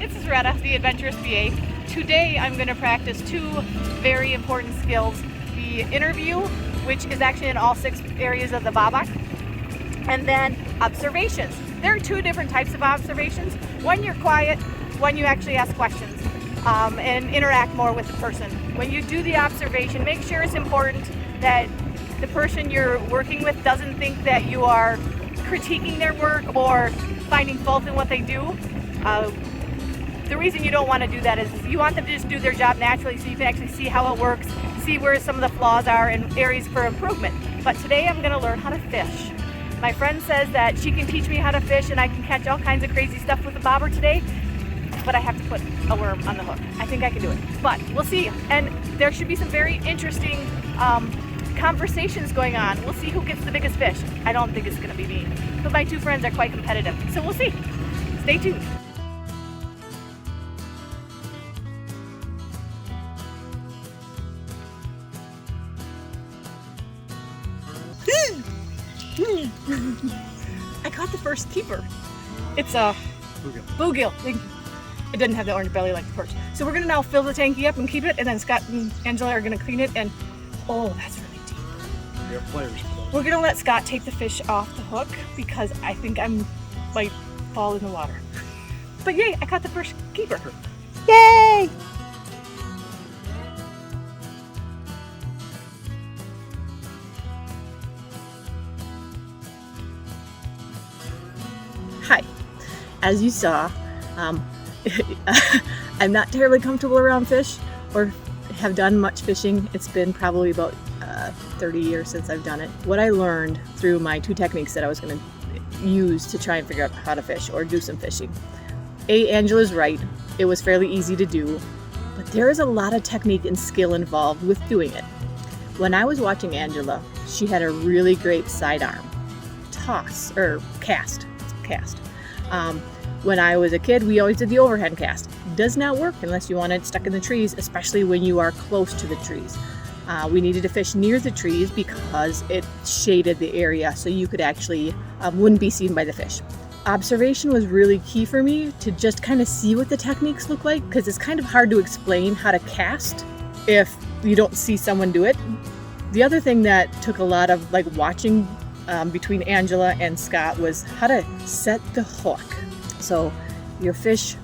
this is Retta, the Adventurous BA. Today I'm going to practice two very important skills. The interview, which is actually in all 6 areas of the babak, and then observations. There are 2 different types of observations. One, you're quiet. One, you actually ask questions and interact more with the person. When you do the observation, make sure it's important that the person you're working with doesn't think that you are critiquing their work or finding fault in what they do. The reason you don't want to do that is you want them to just do their job naturally so you can actually see how it works, see where some of the flaws are and areas for improvement. But today I'm going to learn how to fish. My friend says that she can teach me how to fish and I can catch all kinds of crazy stuff with a bobber today, but I have to put a worm on the hook. I think I can do it, but we'll see. And there should be some very interesting conversations going on. We'll see who gets the biggest fish. I don't think it's going to be me, but my 2 friends are quite competitive, so we'll see. Stay tuned. I caught the first keeper. It's a bluegill. It doesn't have the orange belly like the perch. So we're gonna now fill the tanky up and keep it, and then Scott and Angela are gonna clean it. And oh, that's really deep. We have players. We're gonna let Scott take the fish off the hook because I think I might fall in the water. But yay, I caught the first keeper. Yay! Hi, as you saw, I'm not terribly comfortable around fish or have done much fishing. It's been probably about 30 years since I've done it. What I learned through my 2 techniques that I was going to use to try and figure out how to fish or do some fishing. Angela's right, it was fairly easy to do, but there is a lot of technique and skill involved with doing it. When I was watching Angela, she had a really great sidearm toss or cast. When I was a kid, we always did the overhand cast. Does not work unless you want it stuck in the trees, especially when you are close to the trees. We needed to fish near the trees because it shaded the area so you could actually wouldn't be seen by the fish. Observation was really key for me to just kind of see what the techniques look like, because it's kind of hard to explain how to cast if you don't see someone do it. The other thing that took a lot of watching between Angela and Scott was how to set the hook. So your fish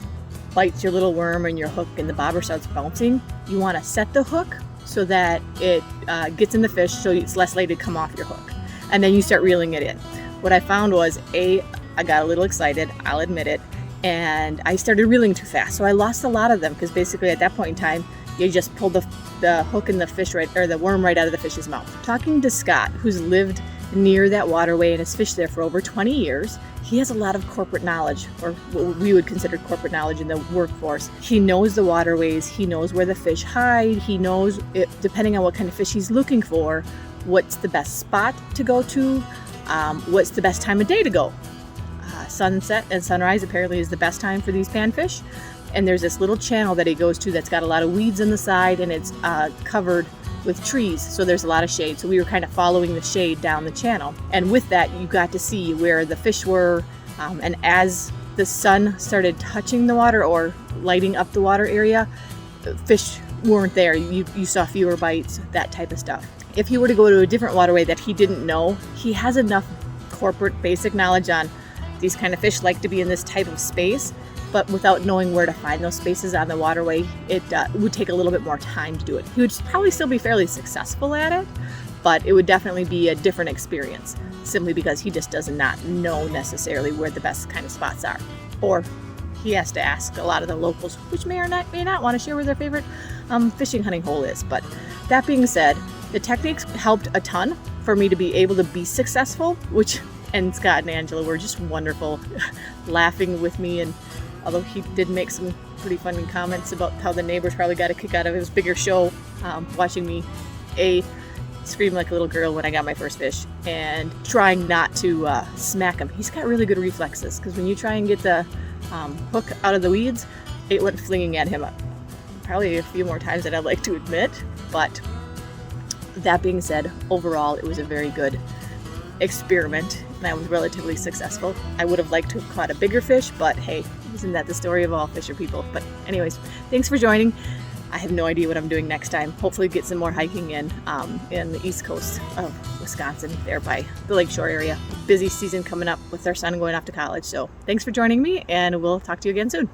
bites your little worm and your hook and the bobber starts bouncing. You want to set the hook so that it gets in the fish so it's less likely to come off your hook. And then you start reeling it in. What I found was, I got a little excited, I'll admit it, and I started reeling too fast. So I lost a lot of them because basically at that point in time, you just pulled the hook and the fish the worm right out of the fish's mouth. Talking to Scott, who's lived near that waterway and has fished there for over 20 years, he has a lot of corporate knowledge, or what we would consider corporate knowledge in the workforce. He knows the waterways, he knows where the fish hide, he knows, depending on what kind of fish he's looking for, what's the best spot to go to, what's the best time of day to go. Sunset and sunrise apparently is the best time for these panfish. And there's this little channel that he goes to that's got a lot of weeds on the side, and it's covered with trees, so there's a lot of shade. So we were kind of following the shade down the channel, and with that you got to see where the fish were, and as the sun started touching the water or lighting up the water area, fish weren't there. You saw fewer bites, that type of stuff. If he were to go to a different waterway that he didn't know, he has enough corporate basic knowledge on these kind of fish like to be in this type of space, but without knowing where to find those spaces on the waterway, it would take a little bit more time to do it. He would probably still be fairly successful at it, but it would definitely be a different experience, simply because he just does not know necessarily where the best kind of spots are. Or he has to ask a lot of the locals, which may not want to share where their favorite fishing hunting hole is. But that being said, the techniques helped a ton for me to be able to be successful, and Scott and Angela were just wonderful, laughing with me. And although he did make some pretty funny comments about how the neighbors probably got a kick out of his bigger show, watching me scream like a little girl when I got my first fish, and trying not to smack him. He's got really good reflexes, because when you try and get the hook out of the weeds, it went flinging at him probably a few more times than I'd like to admit. But that being said, overall it was a very good experiment. That was relatively successful. I would have liked to have caught a bigger fish, but hey, isn't that the story of all fisher people? But anyways, thanks for joining. I have no idea what I'm doing next time. Hopefully get some more hiking in the east coast of Wisconsin, there by the lakeshore area. Busy season coming up with our son going off to college. So thanks for joining me, and we'll talk to you again soon.